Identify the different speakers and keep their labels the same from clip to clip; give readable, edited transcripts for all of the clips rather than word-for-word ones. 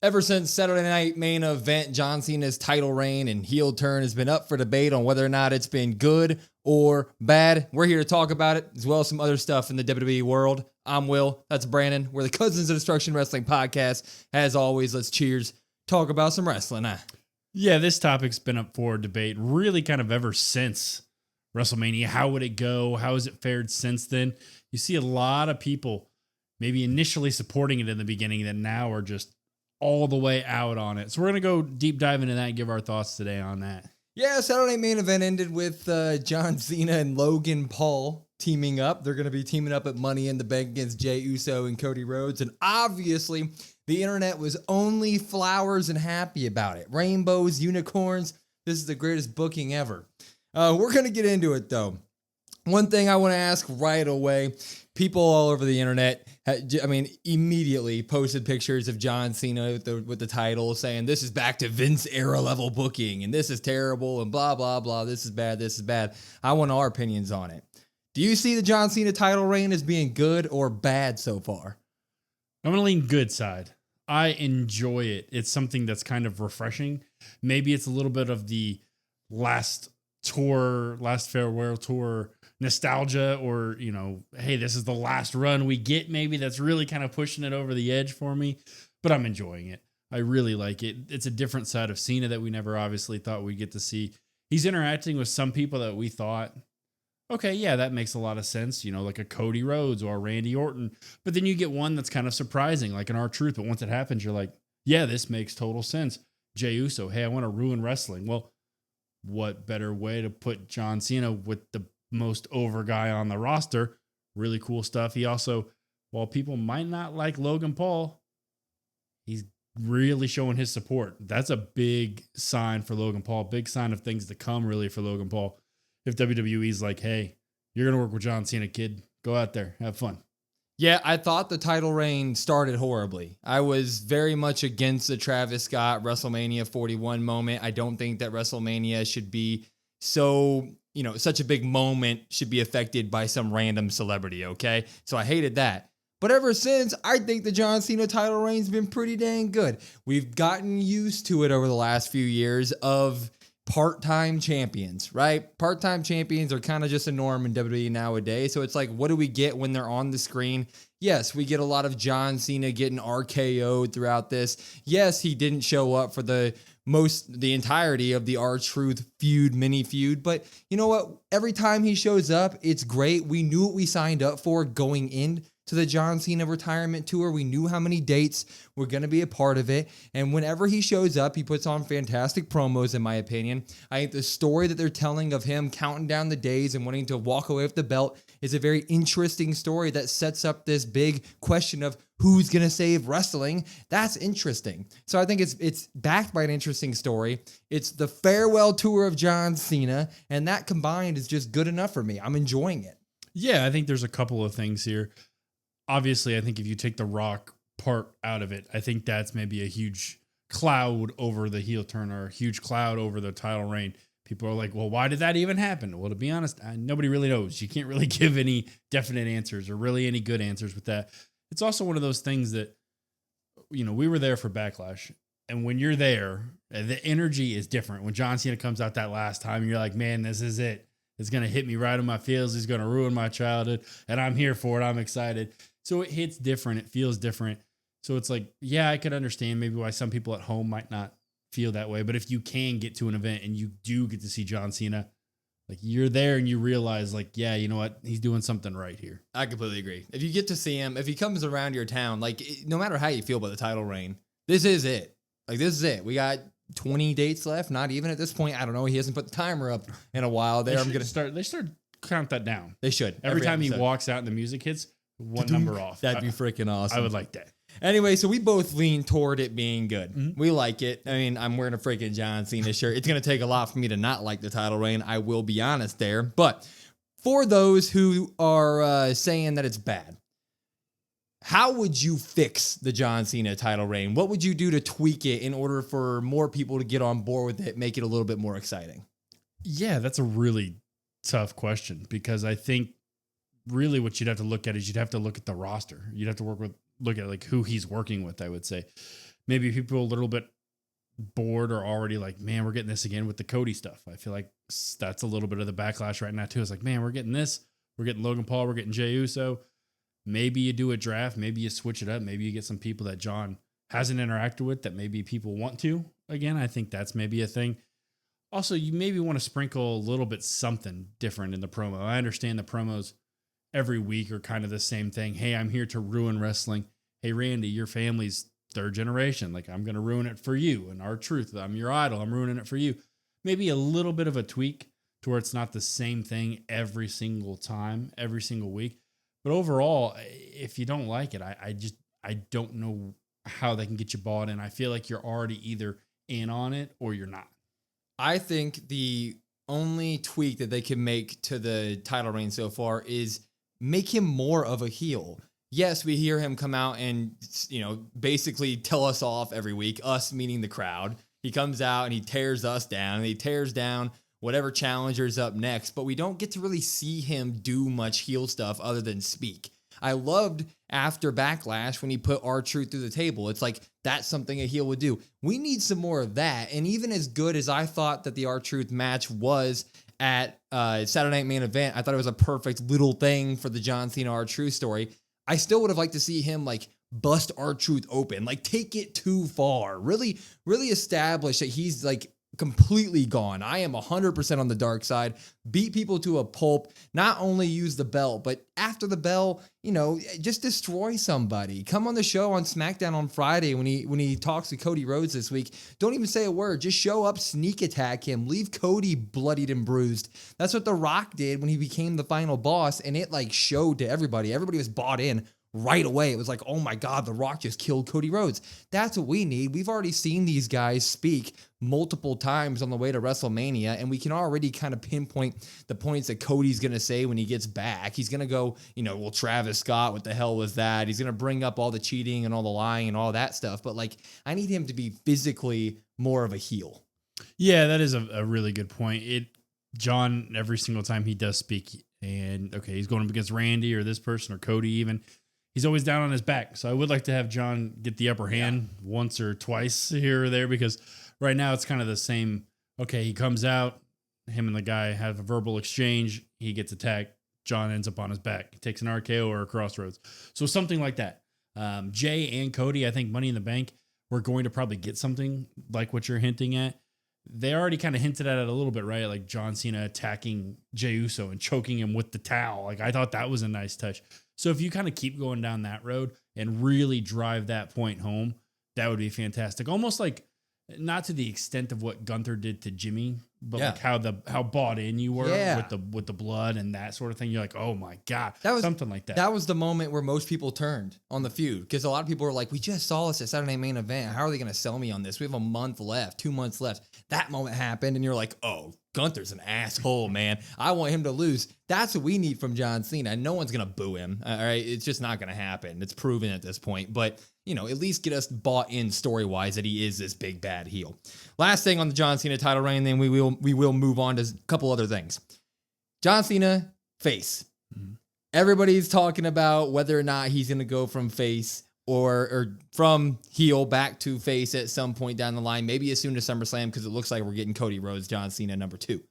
Speaker 1: Ever since Saturday Night Main Event, John Cena's title reign and heel turn has been up for debate on whether or not it's been good or bad. We're here to talk about it, as well as some other stuff in the WWE world. I'm Will. That's Brandon. We're the Cousins of Destruction Wrestling Podcast. As always, let's cheers. Talk about some wrestling.
Speaker 2: Yeah, this topic's been up for debate really kind of ever since WrestleMania. How would it go? How has it fared since then? You see a lot of people maybe initially supporting it in the beginning that now are just all the way out on it. So we're going to go deep dive into that and give our thoughts today on that.
Speaker 1: Yeah, Saturday Night Main Event ended with John Cena and Logan Paul teaming up. They're going to be teaming up at Money in the Bank against Jey Uso and Cody Rhodes. And obviously, the internet was only flowers and happy about it. Rainbows, unicorns. This is the greatest booking ever. We're going to get into it, though. One thing I want to ask right away, people all over the internet, immediately posted pictures of John Cena with the title saying this is back to Vince era level booking and this is terrible and blah, blah, blah. This is bad. This is bad. I want our opinions on it. Do you see the John Cena title reign as being good or bad so far?
Speaker 2: I'm going to lean good side. I enjoy it. It's something that's kind of refreshing. Maybe it's a little bit of the last farewell tour nostalgia, or, you know, hey, this is the last run we get. Maybe that's really kind of pushing it over the edge for me, but I'm enjoying it. I really like it. It's a different side of Cena that we never obviously thought we'd get to see. He's interacting with some people that we thought, okay, yeah, that makes a lot of sense, you know, like a Cody Rhodes or a Randy Orton. But then you get one that's kind of surprising, like an R-Truth. But once it happens, you're like, yeah, this makes total sense. Jey Uso, hey, I want to ruin wrestling. Well, what better way to put John Cena with the most over guy on the roster? Really cool stuff. He also, while people might not like Logan Paul, he's really showing his support. That's a big sign for Logan Paul, big sign of things to come really for Logan Paul. If WWE's like, hey, you're going to work with John Cena, kid, go out there, have fun.
Speaker 1: Yeah, I thought the title reign started horribly. I was very much against the Travis Scott WrestleMania 41 moment. I don't think that WrestleMania should be such a big moment should be affected by some random celebrity, okay? So I hated that. But ever since, I think the John Cena title reign's been pretty dang good. We've gotten used to it over the last few years of part-time champions, right? Part-time champions are kind of just a norm in WWE nowadays. So it's like, what do we get when they're on the screen? Yes, we get a lot of John Cena getting RKO'd throughout this. Yes, he didn't show up for the entirety of the R-Truth mini feud. But you know what? Every time he shows up, it's great. We knew what we signed up for going into the John Cena retirement tour. We knew how many dates were going to be a part of it. And whenever he shows up, he puts on fantastic promos, in my opinion. I think the story that they're telling of him counting down the days and wanting to walk away with the belt is a very interesting story that sets up this big question of who's going to save wrestling. That's interesting. So I think it's backed by an interesting story. It's the farewell tour of John Cena, and that combined is just good enough for me. I'm enjoying it.
Speaker 2: Yeah, I think there's a couple of things here. Obviously, I think if you take the Rock part out of it, I think that's maybe a huge cloud over the heel turn or a huge cloud over the title reign. People are like, well, why did that even happen? Well, to be honest, nobody really knows. You can't really give any definite answers or really any good answers with that. It's also one of those things that, you know, we were there for Backlash. And when you're there, the energy is different. When John Cena comes out that last time, you're like, man, this is it. It's going to hit me right in my feels. He's going to ruin my childhood. And I'm here for it. I'm excited. So it hits different. It feels different. So it's like, yeah, I could understand maybe why some people at home might not feel that way. But if you can get to an event and you do get to see John Cena, like you're there and you realize like, yeah, you know what? He's doing something right here.
Speaker 1: I completely agree. If you get to see him, if he comes around your town, like no matter how you feel about the title reign, this is it. Like this is it. We got 20 dates left. Not even at this point. I don't know. He hasn't put the timer up in a while there.
Speaker 2: They start count that down.
Speaker 1: They should.
Speaker 2: Every time he walks out and the music hits, one number off.
Speaker 1: That'd be freaking awesome.
Speaker 2: I would like that.
Speaker 1: Anyway, so we both lean toward it being good. Mm-hmm. We like it. I mean, I'm wearing a freaking John Cena shirt. It's going to take a lot for me to not like the title reign. I will be honest there. But for those who are saying that it's bad, how would you fix the John Cena title reign? What would you do to tweak it in order for more people to get on board with it, make it a little bit more exciting?
Speaker 2: Yeah, that's a really tough question because I think really what you'd have to look at is you'd have to look at the roster. You'd have to look at like who he's working with, I would say. maybe people are a little bit bored or already like, man, we're getting this again with the Cody stuff. I feel like that's a little bit of the backlash right now too. It's like, man, we're getting this. We're getting Logan Paul. We're getting Jey Uso. Maybe you do a draft. Maybe you switch it up. Maybe you get some people that John hasn't interacted with that maybe people want to. Again, I think that's maybe a thing. Also, you maybe want to sprinkle a little bit something different in the promo. I understand the promos every week are kind of the same thing. Hey, I'm here to ruin wrestling. Hey, Randy, your family's third generation. Like, I'm going to ruin it for you. And R-Truth, I'm your idol. I'm ruining it for you. Maybe a little bit of a tweak to where it's not the same thing every single time, every single week. But overall, if you don't like it, I don't know how they can get you bought in. I feel like you're already either in on it or you're not.
Speaker 1: I think the only tweak that they can make to the title reign so far is make him more of a heel. Yes, we hear him come out and, basically tell us off every week, us meaning the crowd. He comes out and he tears us down, and he tears down whatever challenger's up next, but we don't get to really see him do much heel stuff other than speak. I loved after Backlash when he put R-Truth through the table. It's like, that's something a heel would do. We need some more of that. And even as good as I thought that the R-Truth match was at Saturday Night Main Event, I thought it was a perfect little thing for the John Cena R-Truth story. I still would have liked to see him like bust R-Truth open, like take it too far, really, really establish that he's like completely gone. I am 100% on the dark side. Beat people to a pulp. Not only use the belt, but after the bell, just destroy somebody. Come on the show on SmackDown on Friday when he talks to Cody Rhodes this week. Don't even say a word. Just show up, sneak attack him, leave Cody bloodied and bruised. That's what The Rock did when he became the final boss, and it like showed to everybody. Everybody was bought in right away. It was like, oh my God, The Rock just killed Cody Rhodes. That's what we need. We've already seen these guys speak multiple times on the way to WrestleMania, and we can already kind of pinpoint the points that Cody's going to say when he gets back. He's going to go, well, Travis Scott, what the hell was that? He's going to bring up all the cheating and all the lying and all that stuff. But like, I need him to be physically more of a heel.
Speaker 2: Yeah, that is a really good point. John, every single time he does speak, and okay, he's going up against Randy or this person or Cody even, he's always down on his back. So I would like to have John get the upper hand once or twice here or there, because right now it's kind of the same. Okay, he comes out, him and the guy have a verbal exchange, he gets attacked, John ends up on his back. He takes an RKO or a crossroads. So something like that. Jay and Cody, I think Money in the Bank, we're going to probably get something like what you're hinting at. They already kind of hinted at it a little bit, right? Like John Cena attacking Jey Uso and choking him with the towel. Like, I thought that was a nice touch. So if you kind of keep going down that road and really drive that point home, that would be fantastic. Almost like, not to the extent of what Gunther did to Jimmy, but like how bought in you were with the blood and that sort of thing. You're like, oh my God, that was something like that.
Speaker 1: That was the moment where most people turned on the feud, because a lot of people were like, we just saw this at Saturday Night Main Event. How are they going to sell me on this? We have a month left, 2 months left. That moment happened, and you're like, oh, Gunther's an asshole, man. I want him to lose. That's what we need from John Cena. No one's going to boo him. All right. It's just not going to happen. It's proven at this point. But, at least get us bought in story-wise that he is this big bad heel. Last thing on the John Cena title reign, then we will move on to a couple other things. John Cena, face. Mm-hmm. Everybody's talking about whether or not he's going to go from face or from heel back to face at some point down the line, maybe as soon as SummerSlam, because it looks like we're getting Cody Rhodes, John Cena number 2.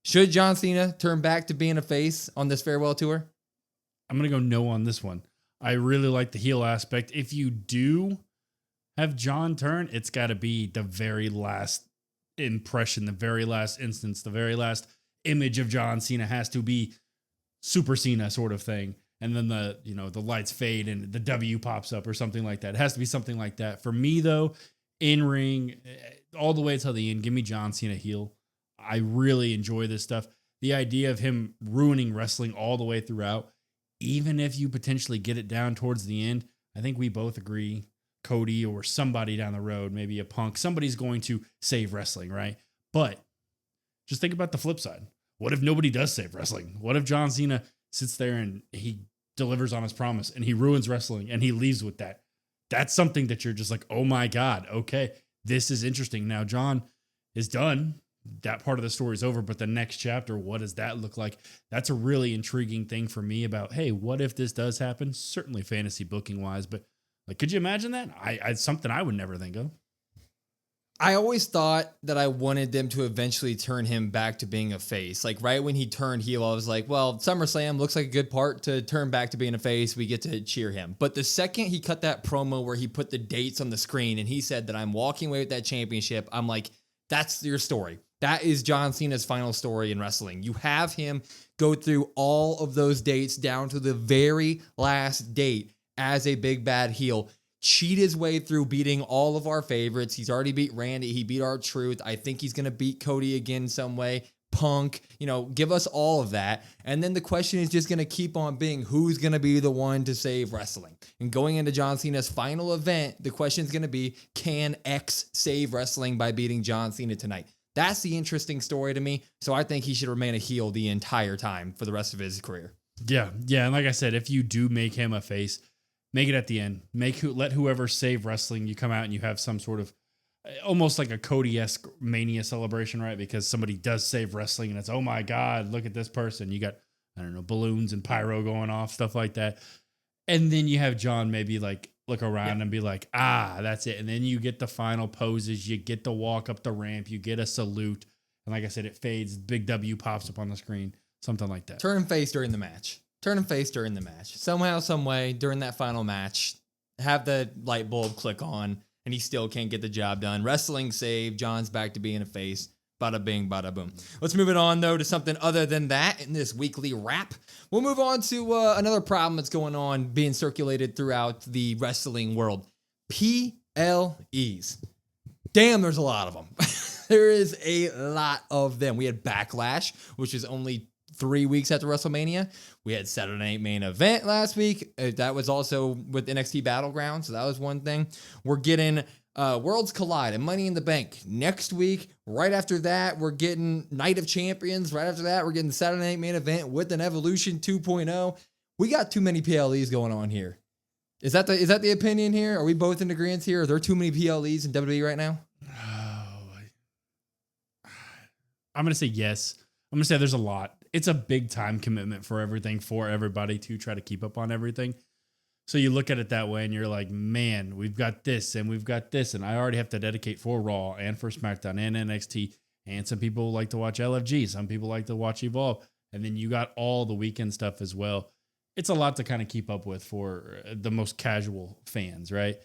Speaker 1: Should John Cena turn back to being a face on this farewell tour?
Speaker 2: I'm going to go no on this one. I really like the heel aspect. If you do have John turn, it's got to be the very last impression, the very last instance, the very last image of John Cena has to be Super Cena sort of thing. And then the lights fade and the W pops up or something like that. It has to be something like that. For me, though, in ring, all the way till the end, give me John Cena heel. I really enjoy this stuff. The idea of him ruining wrestling all the way throughout, even if you potentially get it down towards the end, I think we both agree Cody or somebody down the road, maybe a Punk, somebody's going to save wrestling, right? But just think about the flip side. What if nobody does save wrestling? What if John Cena sits there and he delivers on his promise and he ruins wrestling and he leaves with that? That's something that you're just like, oh my God, okay, this is interesting. Now John is done. That part of the story is over, but the next chapter, what does that look like? That's a really intriguing thing for me about, hey, what if this does happen? Certainly fantasy booking wise, but Like, could you imagine that? It's something I would never think of.
Speaker 1: I always thought that I wanted them to eventually turn him back to being a face. Like right when he turned heel, I was like, well, SummerSlam looks like a good part to turn back to being a face. We get to cheer him. But the second he cut that promo where he put the dates on the screen and he said that I'm walking away with that championship, I'm like, that's your story. That is John Cena's final story in wrestling. You have him go through all of those dates down to the very last date as a big bad heel. Cheat his way through beating all of our favorites. He's already beat Randy. He beat R-Truth. I think he's going to beat Cody again some way. Punk, give us all of that. And then the question is just going to keep on being who's going to be the one to save wrestling. And going into John Cena's final event, the question is going to be, can X save wrestling by beating John Cena tonight? That's the interesting story to me. So I think he should remain a heel the entire time for the rest of his career.
Speaker 2: Yeah. Yeah. And like I said, if you do make him a face, make it at the end. Let whoever save wrestling, you come out and you have some sort of almost like a Cody-esque Mania celebration, right? Because somebody does save wrestling and it's, oh my God, look at this person. You got, I don't know, balloons and pyro going off, stuff like that. And then you have John maybe like look around and be like, that's it. And then you get the final poses. You get the walk up the ramp. You get a salute. And like I said, it fades. Big W pops up on the screen. Something like that.
Speaker 1: Turn him face during the match. Somehow, some way, during that final match, have the light bulb click on, and he still can't get the job done. Wrestling save. John's back to being a face. Bada bing, bada boom. Let's move it on, though, to something other than that in this weekly wrap. We'll move on to another problem that's going on, being circulated throughout the wrestling world. PLEs. Damn, there's a lot of them. There is a lot of them. We had Backlash, which is only 3 weeks after WrestleMania. We had Saturday Night Main Event last week. That was also with NXT Battleground, so that was one thing. We're getting Worlds Collide and Money in the Bank next week. Right after that, we're getting Night of Champions. Right after that, we're getting Saturday Night Main Event with an Evolution 2.0. We got too many PLEs going on here. Is that the opinion here? Are we both in agreement here? Are there too many PLEs in WWE right now?
Speaker 2: I'm going to say yes. I'm going to say there's a lot. It's a big time commitment for everything, for everybody to try to keep up on everything. So you look at it that way and you're like, man, we've got this and we've got this. And I already have to dedicate for Raw and for SmackDown and NXT. And some people like to watch LFG. Some people like to watch Evolve. And then you got all the weekend stuff as well. It's a lot to kind of keep up with for the most casual fans, right?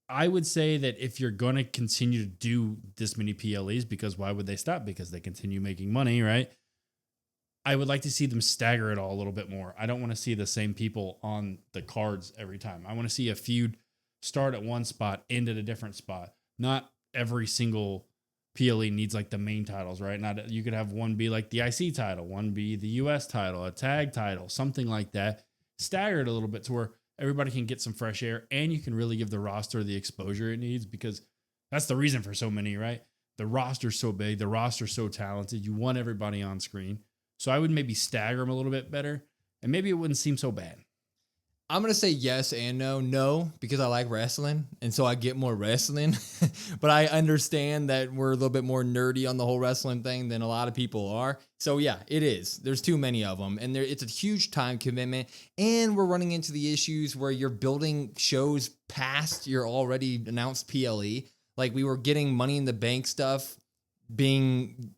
Speaker 2: I would say that if you're going to continue to do this many PLEs, because why would they stop? Because they continue making money, right? I would like to see them stagger it all a little bit more. I don't want to see the same people on the cards every time. I want to see a feud start at one spot, end at a different spot. Not every single PLE needs like the main titles, right? Not you could have one be like the IC title, one be the US title, a tag title, something like that. Stagger it a little bit to where everybody can get some fresh air and you can really give the roster the exposure it needs, because that's the reason for so many, right? The roster's so big, the roster's so talented. You want everybody on screen. So I would maybe stagger them a little bit better, and maybe it wouldn't seem so bad.
Speaker 1: I'm going to say yes and no. No, because I like wrestling, and so I get more wrestling. But I understand that we're a little bit more nerdy on the whole wrestling thing than a lot of people are. So yeah, it is. There's too many of them, and it's a huge time commitment, and we're running into the issues where you're building shows past your already announced PLE. Like we were getting Money in the Bank stuff being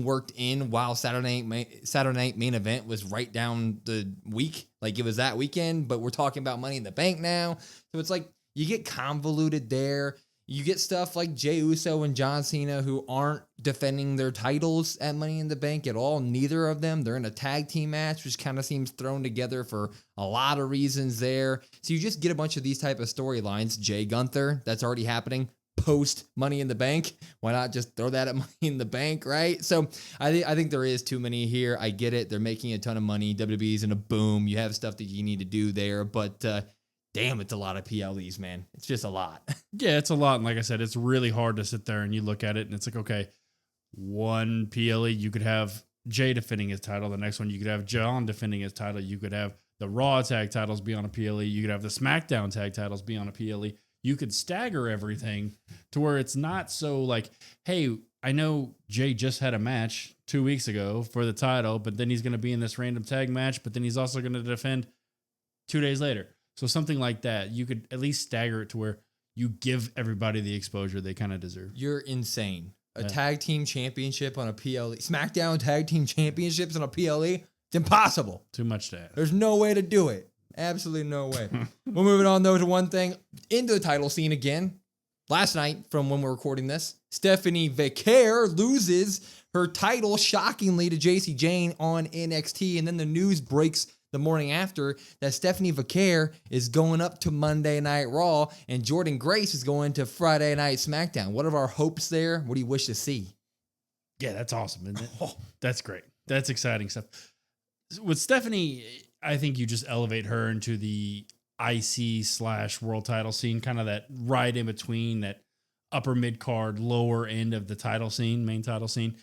Speaker 1: worked in while Saturday Night Main Event was right down the week. Like it was that weekend, but we're talking about Money in the Bank now. So it's like you get convoluted there. You get stuff like Jey Uso and John Cena who aren't defending their titles at Money in the Bank at all. Neither of them. They're in a tag team match, which kind of seems thrown together for a lot of reasons there. So you just get a bunch of these type of storylines. Jay Gunther, that's already happening post Money in the Bank. Why not just throw that at Money in the Bank, right? So I think there is too many here. I get it. They're making a ton of money. WWE's in a boom. You have stuff that you need to do there, but damn, it's a lot of PLEs, man. It's just a lot.
Speaker 2: Yeah, it's a lot. And like I said, it's really hard to sit there and you look at it and it's like, okay, one PLE, you could have Jay defending his title. The next one, you could have John defending his title. You could have the Raw tag titles be on a PLE. You could have the SmackDown tag titles be on a PLE. You could stagger everything to where it's not so like, hey, I know Jay just had a match 2 weeks ago for the title, but then he's going to be in this random tag match, but then he's also going to defend 2 days later. So something like that, you could at least stagger it to where you give everybody the exposure they kind of deserve.
Speaker 1: You're insane. A tag team championship on a PLE. SmackDown tag team championships on a PLE? It's impossible.
Speaker 2: Too much to ask.
Speaker 1: There's no way to do it. Absolutely no way. We're moving on, though, to one thing. Into the title scene again. Last night, from when we're recording this, Stephanie Vaquer loses her title shockingly to JC Jane on NXT. And then the news breaks the morning after that Stephanie Vaquer is going up to Monday Night Raw and Jordan Grace is going to Friday Night SmackDown. What are our hopes there? What do you wish to see?
Speaker 2: Yeah, that's awesome, isn't it? Oh, that's great. That's exciting stuff. With Stephanie, I think you just elevate her into the IC/world title scene, kind of that right in between that upper mid card, lower end of the title scene, main title scene.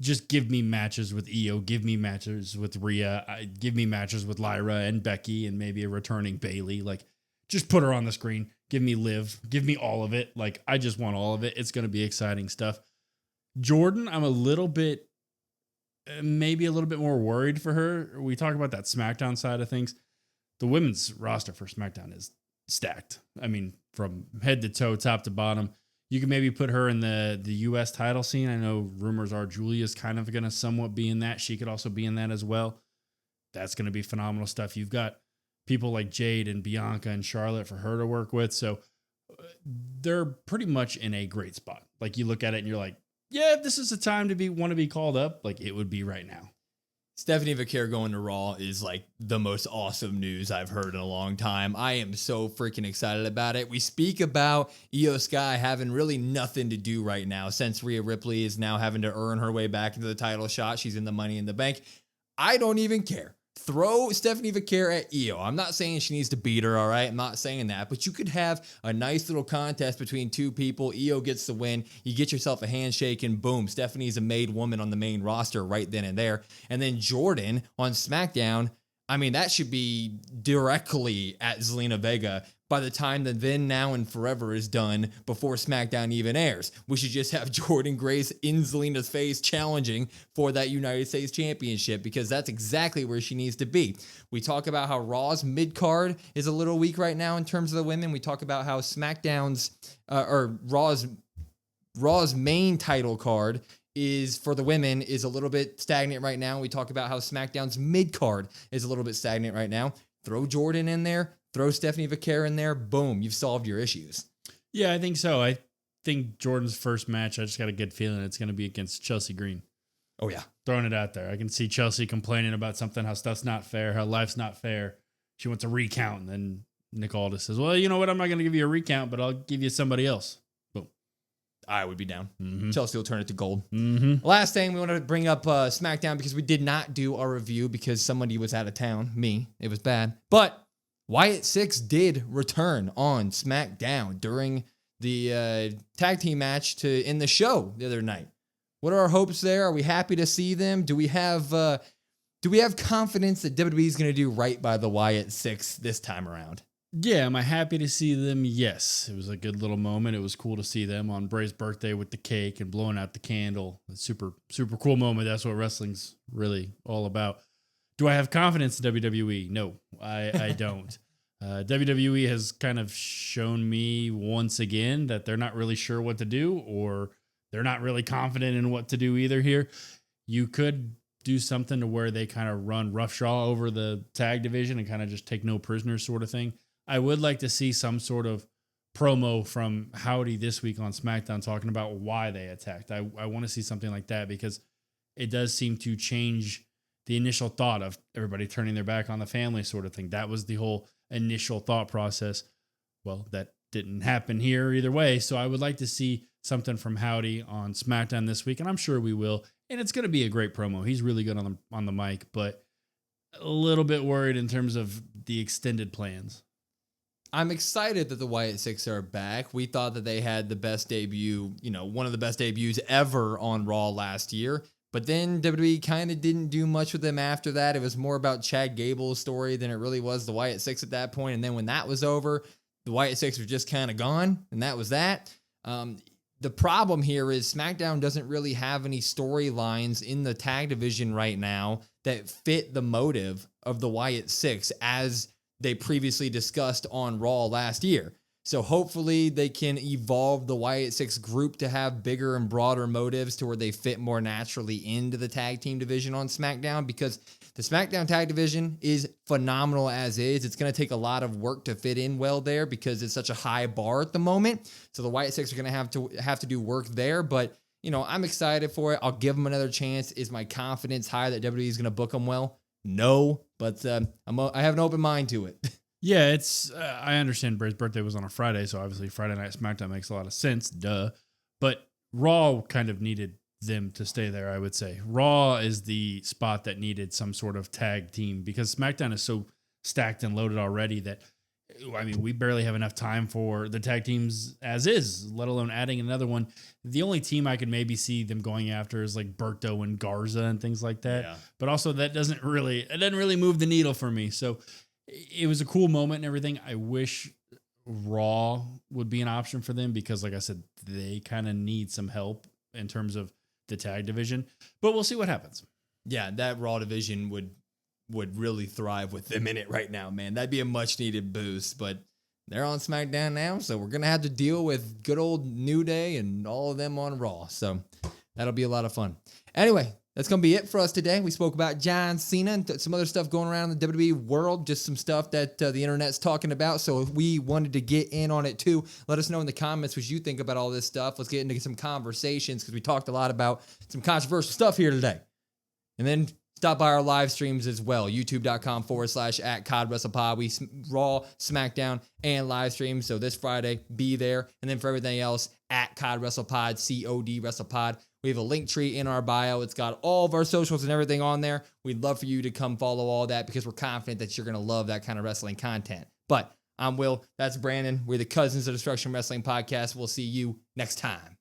Speaker 2: Just give me matches with Io, give me matches with Rhea, give me matches with Lyra and Becky and maybe a returning Bayley. Like, just put her on the screen. Give me Liv. Give me all of it. Like, I just want all of it. It's going to be exciting stuff. Jordan, I'm maybe a little bit more worried for her. We talk about that SmackDown side of things. The women's roster for SmackDown is stacked. I mean, from head to toe, top to bottom. You can maybe put her in the U.S. title scene. I know rumors are Julia's kind of going to somewhat be in that. She could also be in that as well. That's going to be phenomenal stuff. You've got people like Jade and Bianca and Charlotte for her to work with. So they're pretty much in a great spot. Like, you look at it and you're like, yeah, if this is a time to want to be called up, like, it would be right now.
Speaker 1: Stephanie Vaquer going to Raw is like the most awesome news I've heard in a long time. I am so freaking excited about it. We speak about Io Sky having really nothing to do right now since Rhea Ripley is now having to earn her way back into the title shot. She's in the Money in the Bank. I don't even care. Throw Stephanie Vaquer at Io. I'm not saying she needs to beat her, all right? I'm not saying that. But you could have a nice little contest between two people. Io gets the win. You get yourself a handshake, and boom, Stephanie's a made woman on the main roster right then and there. And then Jordan on SmackDown, I mean, that should be directly at Zelina Vega by the time the Then, Now, and Forever is done before SmackDown even airs. We should just have Jordan Grace in Zelina's face challenging for that United States Championship because that's exactly where she needs to be. We talk about how Raw's mid-card is a little weak right now in terms of the women. We talk about how SmackDown's or Raw's main title card is for the women is a little bit stagnant right now. We talk about how SmackDown's mid-card is a little bit stagnant right now. Throw Jordan in there. Throw Stephanie Vaquer in there. Boom, you've solved your issues.
Speaker 2: Yeah, I think so. I think Jordan's first match, I just got a good feeling it's going to be against Chelsea Green.
Speaker 1: Oh, yeah.
Speaker 2: Throwing it out there. I can see Chelsea complaining about something, how stuff's not fair, how life's not fair. She wants a recount. And then Nick Aldis says, well, you know what? I'm not going to give you a recount, but I'll give you somebody else. Boom.
Speaker 1: I would be down. Chelsea will turn it to gold.
Speaker 2: Last
Speaker 1: thing, we want to bring up SmackDown because we did not do our review because somebody was out of town. Me. It was bad. But Wyatt Six did return on SmackDown during the tag team match to end the show the other night. What are our hopes there? Are we happy to see them? Do we have confidence that WWE is going to do right by the Wyatt Six this time around?
Speaker 2: Yeah, am I happy to see them? Yes. It was a good little moment. It was cool to see them on Bray's birthday with the cake and blowing out the candle. A super, super cool moment. That's what wrestling's really all about. Do I have confidence in WWE? No, I don't. WWE has kind of shown me once again that they're not really sure what to do, or they're not really confident in what to do either here. You could do something to where they kind of run roughshod over the tag division and kind of just take no prisoners sort of thing. I would like to see some sort of promo from Howdy this week on SmackDown talking about why they attacked. I want to see something like that because it does seem to change the initial thought of everybody turning their back on the family sort of thing. That was the whole initial thought process. Well, that didn't happen here either way. So I would like to see something from Howdy on SmackDown this week, and I'm sure we will. And it's going to be a great promo. He's really good on the mic, but a little bit worried in terms of the extended plans.
Speaker 1: I'm excited that the Wyatt Six are back. We thought that they had the best debut, one of the best debuts ever on Raw last year. But then WWE kind of didn't do much with them after that. It was more about Chad Gable's story than it really was the Wyatt Six at that point. And then when that was over, the Wyatt Six were just kind of gone, and that was that. The problem here is SmackDown doesn't really have any storylines in the tag division right now that fit the motive of the Wyatt Six as they previously discussed on Raw last year. So hopefully they can evolve the Wyatt Six group to have bigger and broader motives to where they fit more naturally into the tag team division on SmackDown, because the SmackDown tag division is phenomenal as is. It's going to take a lot of work to fit in well there because it's such a high bar at the moment. So the Wyatt Six are going to have to do work there, but I'm excited for it. I'll give them another chance. Is my confidence high that WWE is going to book them well? No, but I have an open mind to it.
Speaker 2: Yeah, it's I understand Bray's birthday was on a Friday, so obviously Friday Night SmackDown makes a lot of sense, duh. But Raw kind of needed them to stay there, I would say. Raw is the spot that needed some sort of tag team because SmackDown is so stacked and loaded already that, we barely have enough time for the tag teams as is, let alone adding another one. The only team I could maybe see them going after is like Berto and Garza and things like that. Yeah. But also that doesn't really move the needle for me. So it was a cool moment and everything. I wish Raw would be an option for them because, like I said, they kind of need some help in terms of the tag division. But we'll see what happens.
Speaker 1: Yeah, that Raw division would really thrive with them in it right now, man. That'd be a much needed boost. But they're on SmackDown now, so we're gonna have to deal with good old New Day and all of them on Raw. So that'll be a lot of fun. Anyway, that's going to be it for us today. We spoke about John Cena and some other stuff going around in the WWE world, just some stuff that the internet's talking about. So if we wanted to get in on it too, let us know in the comments what you think about all this stuff. Let's get into some conversations because we talked a lot about some controversial stuff here today. And then stop by our live streams as well, youtube.com/@CODWrestlePod. We Raw, SmackDown, and live streams. So this Friday, be there. And then for everything else, @CODWrestlePod, COD WrestlePod. We have a link tree in our bio. It's got all of our socials and everything on there. We'd love for you to come follow all that because we're confident that you're going to love that kind of wrestling content. But I'm Will. That's Brandon. We're the Cousins of Destruction Wrestling Podcast. We'll see you next time.